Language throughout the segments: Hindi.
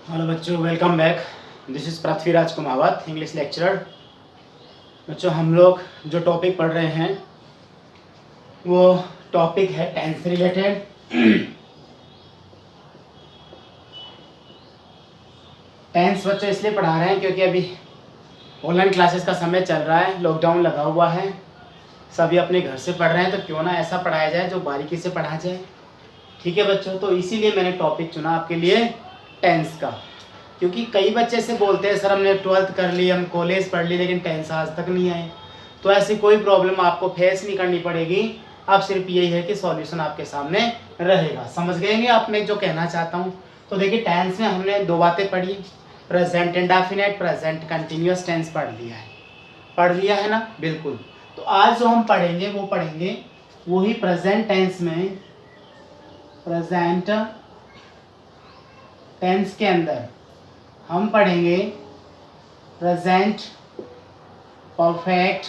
हेलो बच्चों, welcome back. This is Prithviraj Kumawat, English lecturer. बच्चों, हम लोग जो टॉपिक पढ़ रहे हैं वो टॉपिक है टेंस से रिलेटेड। टेंस बच्चों इसलिए पढ़ा रहे हैं क्योंकि अभी ऑनलाइन क्लासेस का समय चल रहा है, लॉकडाउन लगा हुआ है, सभी अपने घर से पढ़ रहे हैं, तो क्यों ना ऐसा पढ़ाया जाए जो बारीकी से पढ़ा जाए। ठीक है बच्चों, तो इसीलिए मैंने टॉपिक चुना आपके लिए टेंस का, क्योंकि कई बच्चे से बोलते हैं सर हमने 12th कर ली, हम कॉलेज पढ़ ली, लेकिन टेंस आज तक नहीं आए। तो ऐसी कोई प्रॉब्लम आपको फेस नहीं करनी पड़ेगी। अब सिर्फ यही है कि सॉल्यूशन आपके सामने रहेगा। समझ गए आप मैं जो कहना चाहता हूँ? तो देखिए, टेंस में हमने दो बातें पढ़ी, present indefinite, present continuous tense पढ़ लिया है ना? बिल्कुल। तो आज जो हम पढ़ेंगे वो पढ़ेंगे वही प्रेजेंट टेंस में, प्रेजेंट टेंस के अंदर हम पढ़ेंगे present perfect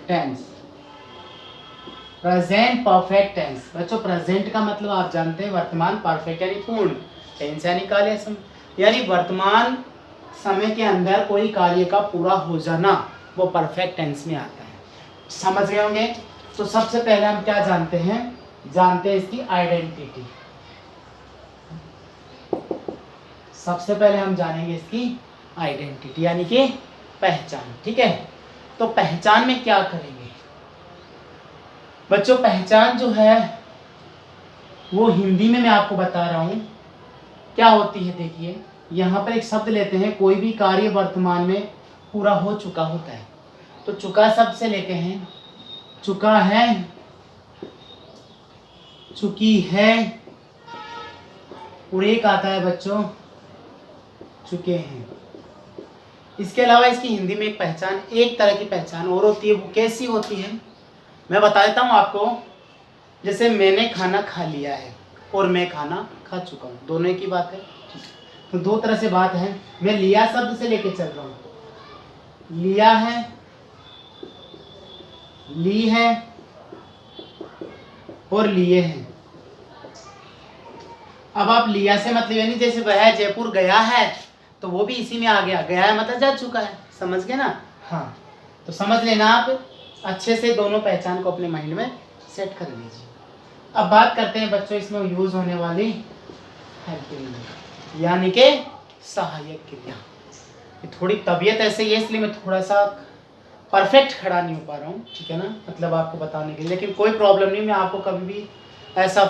tense. Present perfect tense बच्चों, प्रेजेंट का मतलब आप जानते हैं वर्तमान, परफेक्ट यानी पूर्ण, टेंस यानी कार्य समय, यानी वर्तमान समय के अंदर कोई कार्य का पूरा हो जाना, वो परफेक्ट टेंस में आता है। समझ गए होंगे? तो सबसे पहले हम क्या जानते हैं इसकी आइडेंटिटी। सबसे पहले हम जानेंगे इसकी आइडेंटिटी यानी कि पहचान। ठीक है, तो पहचान में क्या करेंगे बच्चों? पहचान जो है वो हिंदी में मैं आपको बता रहा हूं क्या होती है। देखिए, यहां पर एक शब्द लेते हैं, कोई भी कार्य वर्तमान में पूरा हो चुका होता है, तो चुका शब्द से लेते हैं, चुका है, चुकी है, और एक आता है बच्चों चुके हैं। इसके अलावा इसकी हिंदी में एक पहचान, एक तरह की पहचान और होती है। वो कैसी होती है मैं बता देता हूँ आपको। जैसे मैंने खाना खा लिया है और मैं खाना खा चुका हूँ, दोनों की बात है। तो दो तरह से बात है। मैं लिया शब्द से लेके चल रहा हूँ, लिया है, ली है और लिए हैं। अब आप लिया से मतलब यानी जैसे वह जयपुर गया है, तो वो भी इसी में आ गया, गया है मतलब जा चुका है। समझ गए ना? हाँ, तो समझ लेना आप अच्छे से, दोनों पहचान को अपने माइंड में सेट कर लीजिए। अब बात करते हैं बच्चों इसमें यूज होने वाली हेल्पिंग यानी कि सहायक क्रिया। थोड़ी तबीयत ऐसे ही है इसलिए मैं थोड़ा सा परफेक्ट खड़ा नहीं हो पा रहा हूँ, ठीक है ना, मतलब आपको बताने के लिए। लेकिन कोई प्रॉब्लम नहीं, मैं आपको कभी भी ऐसा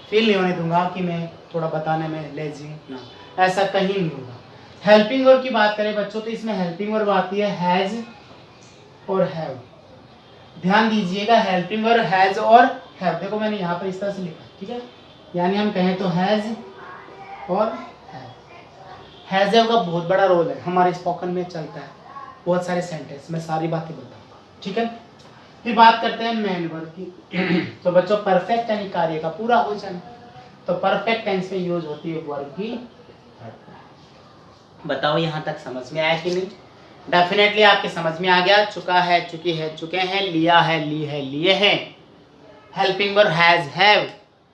फील नहीं होने दूंगा कि मैं थोड़ा बताने में लेजी हूँ, ना, ऐसा कहीं नहीं होगा। हेल्पिंग वर्ब की बात करें बच्चों, तो इसमें हेल्पिंग वर्ब आती है हैज और हैव। ध्यान दीजिएगा, हेल्पिंग वर्ब हैज और हैव। देखो मैंने यहाँ पर इस तरह से लिखा, ठीक है, यानी हम कहें तो हैज और हैज हैव का बहुत बड़ा रोल है हमारे स्पोकन में, चलता है बहुत सारे सेंटेंस में, सारी बातें बताऊंगा। ठीक है, फिर बात करते हैं मेन वर्ब की। तो बच्चों, परफेक्ट यानी कार्य का पूरा हो जाना, तो परफेक्ट टेंस में यूज होती है वर्ब की। बताओ यहाँ तक समझ में आया कि नहीं? डेफिनेटली आपके समझ में आ गया। चुका है, चुकी है, चुके हैं, लिया है, ली है, लिए हैं। हेल्पिंग वर्ब हैज, हैव,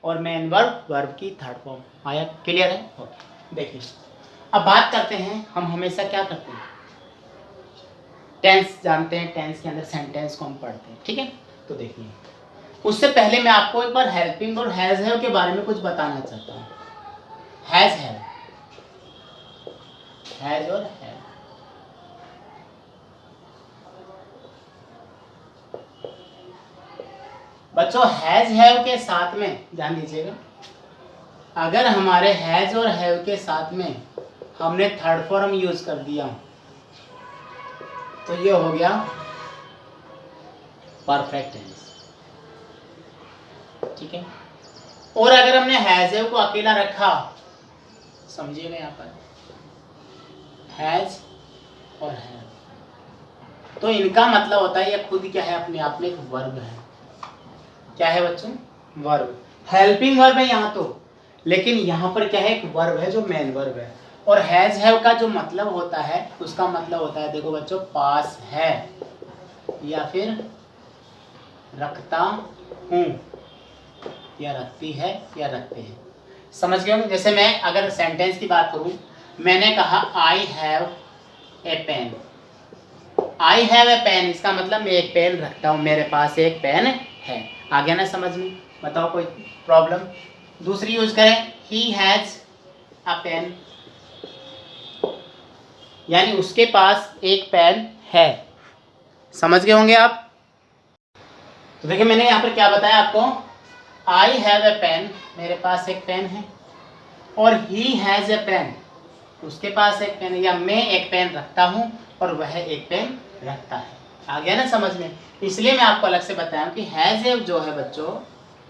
और मेन वर्ब वर्ब की थर्ड फॉर्म। आया? क्लियर है? ओके, देखिए अब बात करते हैं, हम हमेशा क्या करते हैं, टेंस जानते हैं, टेंस के अंदर सेंटेंस को हम पढ़ते हैं। ठीक है, तो देखिए उससे पहले मैं आपको एक बार हेल्पिंग और हैज हैव के बारे में कुछ बताना चाहता हूँ। हैज हैव, हैज और हैव, बच्चों हैज हैव के साथ में ध्यान दीजिएगा, अगर हमारे हैज और हैव के साथ में हमने थर्ड फॉर्म यूज कर दिया तो ये हो गया परफेक्ट टेंस। ठीक है, और अगर हमने हैज हैव को अकेला रखा, समझिएगा यहाँ पर हैज और हैव, तो इनका मतलब होता है ये खुद क्या है, अपने आप में एक वर्ब है। क्या है बच्चों? वर्ब। हेल्पिंग वर्ब है यहाँ तो, लेकिन यहाँ पर क्या है, एक वर्ब है जो मेन वर्ब है। और हैज हैव का जो मतलब होता है, उसका मतलब होता है, देखो बच्चों, पास है या फिर रखता हूँ, या रखती है या रखते हैं। समझ गए होंगे। जैसे मैं अगर सेंटेंस की बात करूं, मैंने कहा I have a pen. I have a pen, इसका मतलब मैं एक पेन रखता हूँ, मेरे पास एक पेन है। आ गया ना समझ में? बताओ कोई प्रॉब्लम? दूसरी यूज करें, ही हैज अ पेन, यानी उसके पास एक पेन है। समझ गए होंगे आप? तो देखिए मैंने यहाँ पर क्या बताया आपको, आई हैव ए पेन, मेरे पास एक पेन है, और ही हैज ए पेन, उसके पास एक पेन है, या मैं एक पेन रखता हूँ और वह एक पेन रखता है। आ गया ना समझ में? इसलिए मैं आपको अलग से बताया कि हैज ए जो है बच्चों,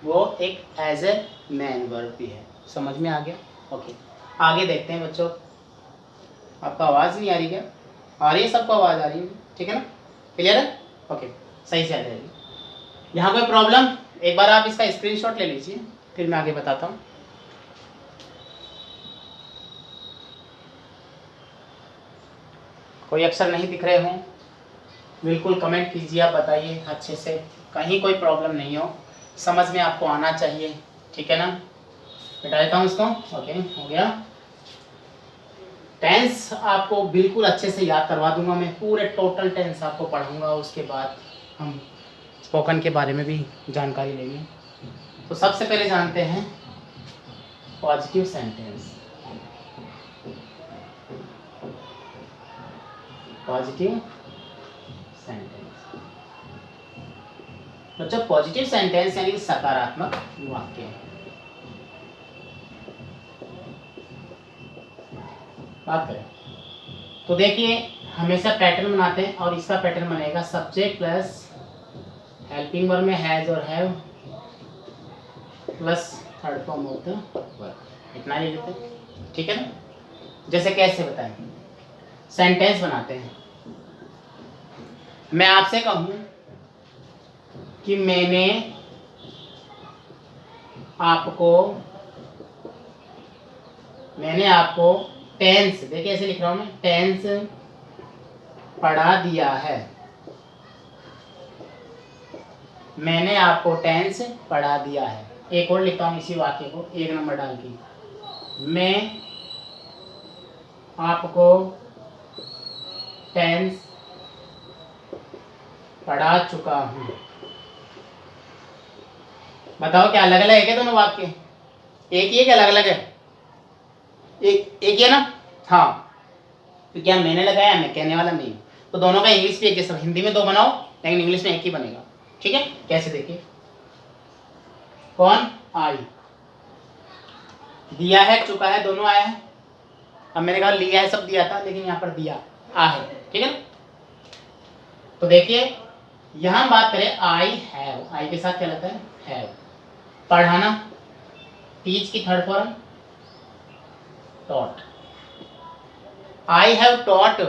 वो एक एज ए मैन वर्ब भी है। समझ में आ गया? ओके, आगे देखते हैं बच्चों। आपका आवाज़ नहीं आ रही क्या? आ रही है, सबको आवाज़ आ रही है? ठीक है ना, क्लियर है? ओके, सही से आ जाएगी। यहाँ कोई प्रॉब्लम? एक बार आप इसका स्क्रीनशॉट ले लीजिए, फिर मैं आगे बताता हूँ। कोई अक्षर नहीं दिख रहे हों, बिल्कुल कमेंट कीजिए, आप बताइए अच्छे से, कहीं कोई प्रॉब्लम नहीं हो, समझ में आपको आना चाहिए। ठीक है ना? मिटा देता हूँ इसको। ओके, हो गया। टेंस आपको बिल्कुल अच्छे से याद करवा दूंगा मैं, पूरे टोटल टेंस आपको पढ़ाऊंगा, उसके बाद हम स्पोकन के बारे में भी जानकारी लेंगे। तो सबसे पहले जानते हैं पॉजिटिव सेंटेंस। पॉजिटिव सेंटेंस बच्चों, पॉजिटिव सेंटेंस यानी सकारात्मक वाक्य। बात करें तो देखिए, हमेशा पैटर्न बनाते हैं, और इसका पैटर्न बनेगा सब्जेक्ट प्लस हेल्पिंग वर्ब में हैज और have plus third form of the verb, इतना ही लेते हैं। ठीक है ना? जैसे कैसे बताएं, सेंटेंस बनाते हैं। मैं आपसे कहूं कि मैंने आपको टेंस, देखिए ऐसे लिख रहा हूं मैं, टेंस पढ़ा दिया है। मैंने आपको टेंस पढ़ा दिया है। एक और लिखता हूं इसी वाक्य को, एक नंबर डाल के, मैं आपको टेंस पढ़ा चुका हूं। बताओ क्या अलग अलग है क्या दोनों वाक्य? एक ही है क्या अलग अलग है? एक ही है ना? हाँ, तो क्या मैंने लगाया, मैं कहने वाला नहीं, तो दोनों का इंग्लिश भी एक जैसा, हिंदी में दो बनाओ लेकिन इंग्लिश में एक ही बनेगा। ठीक है? कैसे देखिए, कौन? आई, दिया है, चुका है, दोनों आया है। अब मैंने कहा लिया है, सब दिया था, लेकिन यहाँ पर दिया आ है। ठीक है ना? तो देखिए यहां बात करें, आई हैव, आई के साथ क्या लगता है? हैव। पढ़ाना, टीच की third form taught. I have taught,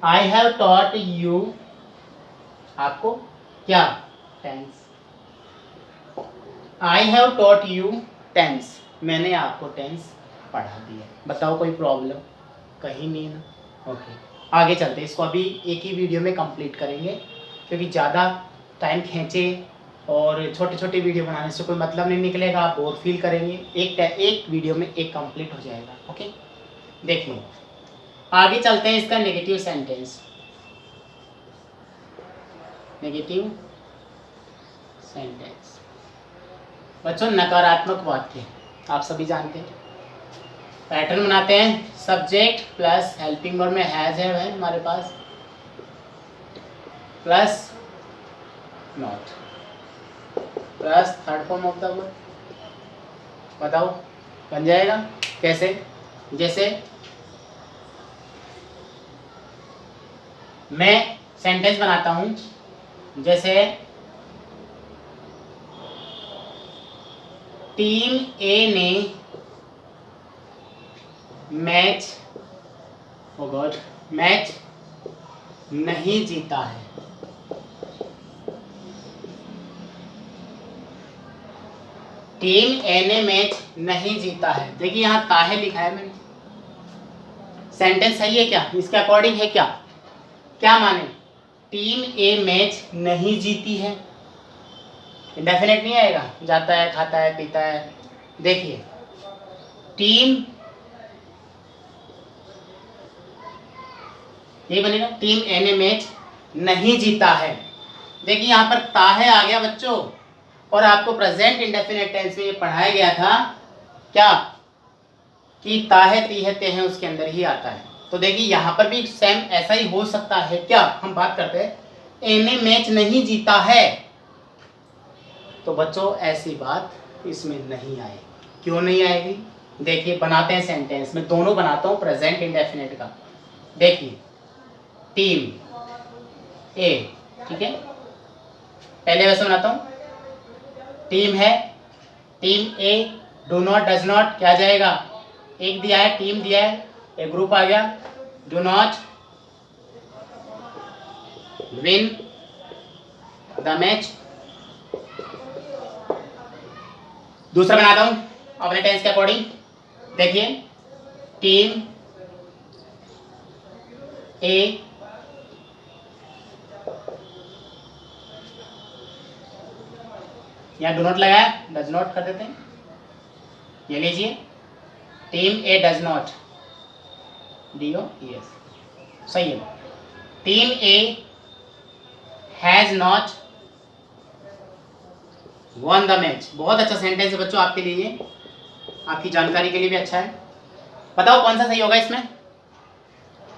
I have taught you, आपको क्या? Tense. I have taught you tense, मैंने आपको टेंस पढ़ा दिया। बताओ कोई प्रॉब्लम? कहीं नहीं ना? ओके, आगे चलते हैं। इसको अभी एक ही वीडियो में कंप्लीट करेंगे, क्योंकि ज़्यादा टाइम खींचे और छोटे छोटे वीडियो बनाने से कोई मतलब नहीं निकलेगा, आप बोर फील करेंगे। एक वीडियो में एक कंप्लीट हो जाएगा। ओके, देखिए आगे चलते हैं। इसका नेगेटिव सेंटेंस, नेगेटिव सेंटेंस बच्चों नकारात्मक वाक्य, आप सभी जानते हैं। पैटर्न बनाते हैं, सब्जेक्ट प्लस हेल्पिंग वर्ब में हैज है हमारे पास, plus not, plus third form of the verb. बताओ बन जाएगा कैसे? जैसे मैं सेंटेंस बनाता हूं, जैसे टीम ए ने मैच नहीं जीता है। टीम ए ने मैच नहीं जीता है। देखिए यहाँ काहे लिखा है मैंने, सेंटेंस सही है क्या? इसके अकॉर्डिंग है क्या? क्या माने? टीम ए मैच नहीं जीती है, इंडेफिनेट नहीं आएगा, जाता है, खाता है, पीता है। देखिए टीम, ये बनेगा टीम एने मैच नहीं जीता है। देखिए यहाँ पर ताहे आ गया बच्चों, और आपको प्रेजेंट इंडेफिनेट टेंस में ये पढ़ाया गया था क्या कि ताहे तीहे तेहे उसके अंदर ही आता है। तो देखिए यहाँ पर भी सेम ऐसा ही हो सकता है क्या। हम बात करते हैं एने मैच नहीं जीता है, तो बच्चों ऐसी बात इसमें नहीं आएगी। क्यों नहीं आएगी? देखिए बनाते हैं सेंटेंस में, दोनों बनाता हूँ प्रेजेंट इंडेफिनेट का। देखिए टीम ए, ठीक है, पहले वैसे बनाता हूँ। टीम है, team A, do not, does not, क्या जाएगा, एक दिया है, टीम दिया है, एक ग्रुप आ गया, do not win the match. दूसरा बनाता हूं अपने टेंस के अकॉर्डिंग। देखिए टीम ए यहाँ डू नॉट लगाया, डज नॉट कर देते हैं। ये लीजिए team A does not, D O yes, सही है। Team A has not one the match. बहुत अच्छा सेंटेंस है बच्चों आपके लिए, आपकी जानकारी के लिए भी अच्छा है। बताओ कौन सा सही होगा इसमें?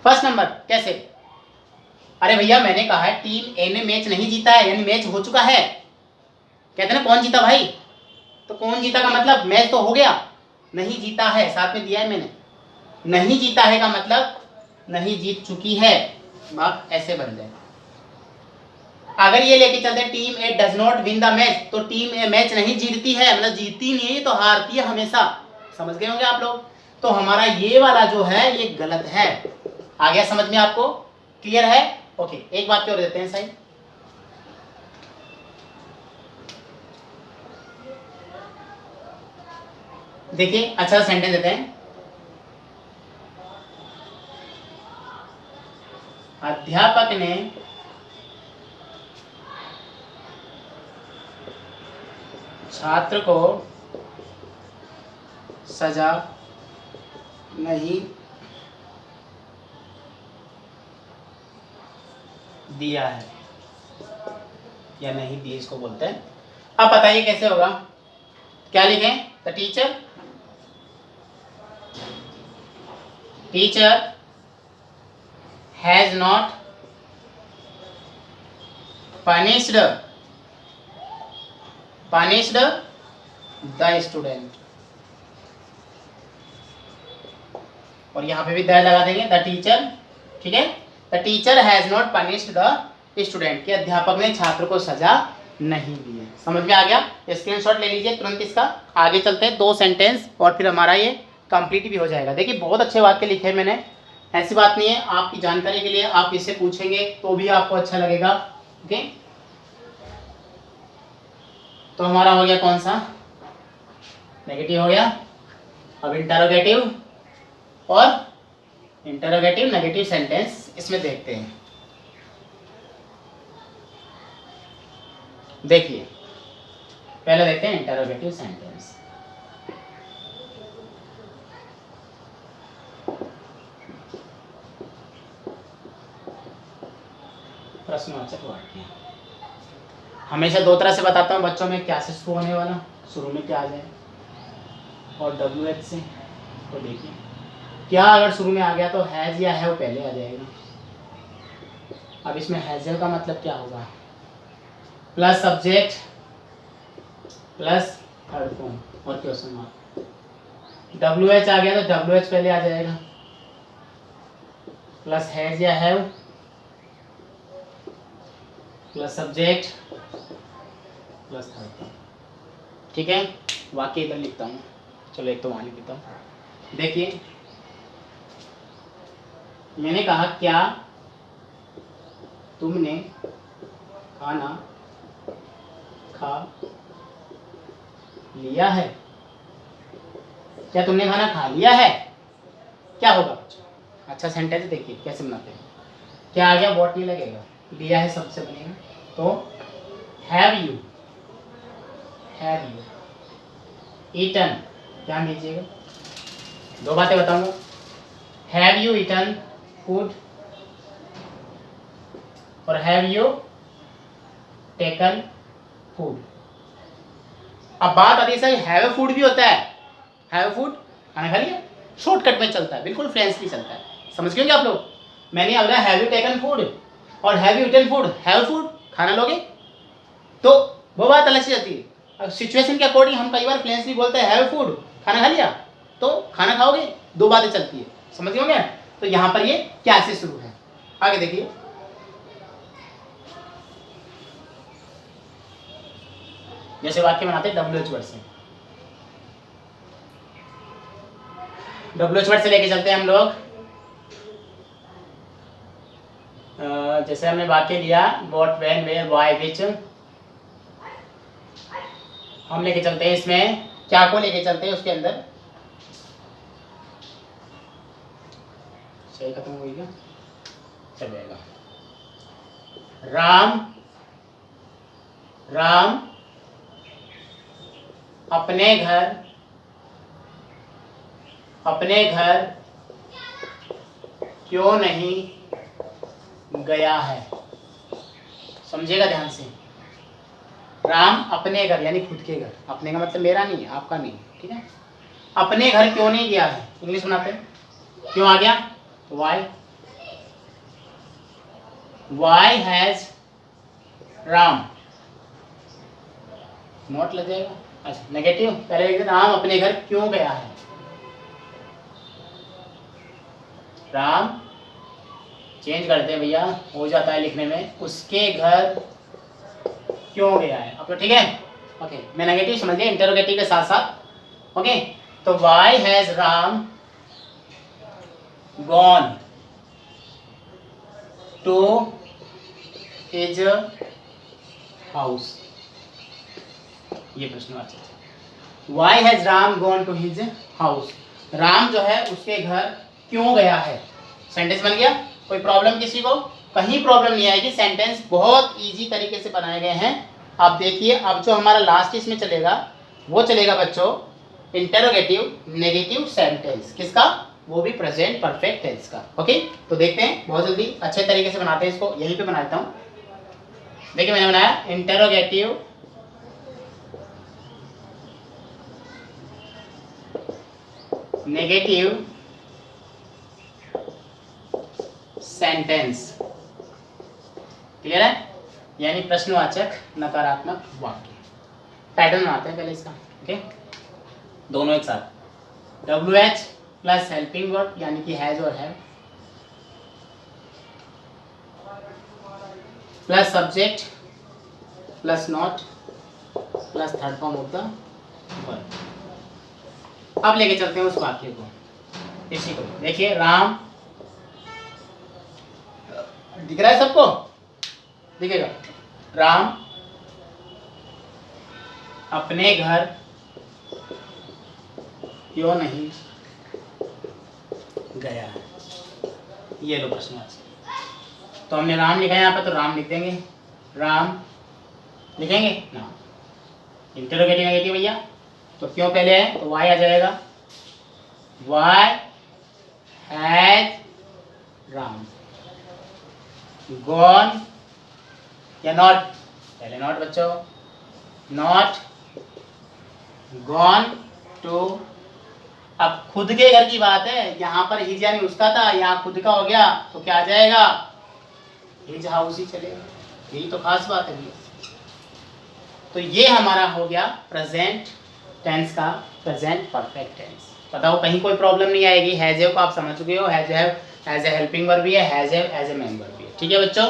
First number. कैसे? अरे भैया मैंने कहा है टीम ए ने मैच नहीं जीता है, यानी मैच हो चुका है। कहते ना कौन जीता भाई, तो कौन जीता का मतलब मैच तो हो गया, नहीं जीता है साथ में दिया है मैंने। नहीं जीता है का मतलब नहीं जीत चुकी है, बात ऐसे बन जाए। अगर ये लेके चलते team A does not win the match, तो टीम ए मैच नहीं जीतती है, मतलब जीतती नहीं है, तो हारती है हमेशा। समझ गए होंगे आप लोग। तो हमारा ये वाला जो है ये गलत है। आ गया समझ में आपको? क्लियर है? ओके, एक बात और देते हैं साइड। देखिए अच्छा सेंटेंस देते हैं। अध्यापक ने छात्र को सजा नहीं दिया है, या नहीं दी इसको बोलते हैं। अब बताइए कैसे होगा? क्या लिखें? The teacher has not punished the student, और यहाँ पे भी द लगा देंगे, द टीचर, ठीक है। The teacher has not punished the student, के अध्यापक ने छात्र को सजा नहीं दी है। समझ में आ गया? स्क्रीनशॉट ले लीजिए तुरंत इसका। आगे चलते हैं, 2 सेंटेंस और फिर हमारा ये कंप्लीट भी हो जाएगा। देखिए बहुत अच्छे वाक्य लिखे हैं मैंने, ऐसी बात नहीं है। आपकी जानकारी के लिए आप इससे पूछेंगे तो भी आपको अच्छा लगेगा। ओके, तो हमारा हो गया कौन सा? नेगेटिव हो गया। अब इंटरोगेटिव और इंटरोगेटिव नेगेटिव सेंटेंस इसमें देखते हैं। देखिए पहले देखते हैं इंटरोगेटिव सेंटेंस। प्रश्नवाचक वाक्य हमेशा 2 तरह से बताता हूँ बच्चों में, क्या से शुरू होने वाला, शुरू में क्या आ जाए, और WH से। तो देखिए क्या अगर शुरू में आ गया तो हैज या है वो पहले आ जाएगा। अब इसमें हैजल का मतलब क्या होगा? Plus subject plus third form और क्वेश्चन मार्क। WH आ गया तो WH पहले आ जाएगा, प्लस हैज या have plus subject plus third form. ठीक है, वाक्य इधर लिखता हूँ। चलो एक तो वहाँ लिख देता हूँ। देखिए मैंने कहा क्या तुमने खाना खा लिया है? क्या तुमने खाना खा लिया है? क्या होगा? अच्छा सेंटेंस देखिए कैसे बनाते हैं। क्या आ गया? वॉट नहीं लगेगा, लिया है सबसे बनेगा। तो have you have you eaten, ध्यान दीजिएगा, दो बातें बताऊंगा। हैव यू ईटन फूड और हैव यू टेकन फूड। अब बात आती है सर, हैव फूड भी होता है, हैव फूड खाना खा लिया, शॉर्टकट में चलता है, बिल्कुल फ्रेंचली चलता है, समझ गए क्या आप लोग। मैंने बोला हैव यू टेकन फूड और have you eaten food, have food खाना लोगे, तो वो बात अलग से जाती है। अब सिचुएशन के अकॉर्डिंग हम कई बार फ्रेंचली बोलते हैं हैव फूड, खाना खा लिया, तो खाना खाओगे, दो बातें चलती है, समझ गए। तो यहाँ पर ये क्या से शुरू है, आगे देखिए। जैसे वाक्य बनाते हैं WH वर्ड से, WH वर्ड से लेके चलते हैं हम लोग। जैसे हमने वाक्य लिया what, when, where, why, which, हम लेके चलते हैं इसमें क्या को लेके चलते हैं उसके अंदर। सही खत्म हो गई क्या, चलेगा। राम अपने घर क्यों नहीं गया है, समझिएगा ध्यान से। राम अपने घर यानी खुद के घर, अपने का मतलब मेरा नहीं है, आपका नहीं, ठीक है। अपने घर क्यों नहीं गया है, इंग्लिश बनाते हैं, क्यों आ गया, वाई हैज राम, नोट लग जाएगा। अच्छा नेगेटिव, पहले लिख देना राम अपने घर क्यों गया है। राम चेंज करते हैं भैया, हो जाता है लिखने में, उसके घर क्यों गया है, अब तो ठीक है। ओके, मैं नेगेटिव समझ लिया इंटरोगेटिव के साथ साथ। ओके, तो why has Ram gone to his house, ये प्रश्न आता है। Why has Ram gone to his house, Ram जो है उसके घर क्यों गया है, सेंटेंस बन गया। कोई प्रॉब्लम किसी को, कहीं प्रॉब्लम नहीं आएगी, सेंटेंस बहुत इजी तरीके से बनाए गए हैं। आप देखिए, अब जो हमारा लास्ट इसमें चलेगा वो चलेगा बच्चों इंटरोगेटिव नेगेटिव सेंटेंस, किसका, वो भी प्रेजेंट परफेक्ट टेंस का। ओके, तो देखते हैं बहुत जल्दी अच्छे तरीके से बनाते हैं इसको, यहीं पे बनाता हूँ। देखिए मैंने बनाया इंटरोगेटिव नेगेटिव सेंटेंस, क्लियर है, यानी प्रश्नवाचक नकारात्मक वाक्य। पैटर्न आते हैं पहले इसका, ओके, दोनों एक साथ। WH प्लस हेल्पिंग वर्ब यानी कि हैज और have, plus subject plus not plus third form of the verb. अब लेके चलते हैं उस वाक्य को, इसी को देखिए। राम, दिख रहा है सबको, दिखेगा। राम अपने घर क्यों नहीं गया है, ये लो प्रश्न। तो हमने राम लिखा है यहाँ पे, तो राम लिख देंगे, राम लिखेंगे ना, इंटरोगेटिव नेगेटिव भैया, तो क्यों पहले है तो वाई आ जाएगा, वाई हैज राम गॉन या नॉट, पहले नॉट बच्चों, नॉट गॉन टू, अब खुद के घर की बात है, यहाँ पर हिज यानी उसका था, यहाँ खुद का हो गया, तो क्या आ जाएगा, हिज हाउस ही चलेगा, यही तो खास बात है भैया। तो ये हमारा हो गया प्रेजेंट टेंस का प्रेजेंट परफेक्ट टेंस। बताओ कहीं कोई प्रॉब्लम नहीं आएगी। हैज हैव को आप समझ चुके हो, has have as a helping verb भी है, has have as a main verb भी है, ठीक है बच्चों।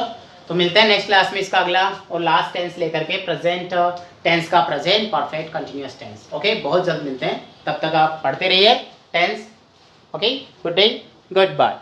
तो मिलते हैं नेक्स्ट क्लास में इसका अगला और लास्ट टेंस लेकर के, प्रेजेंट टेंस का present perfect continuous tense. Okay, बहुत जल्द मिलते हैं, तब तक आप पढ़ते रहिए tense. Okay, good day, good bye.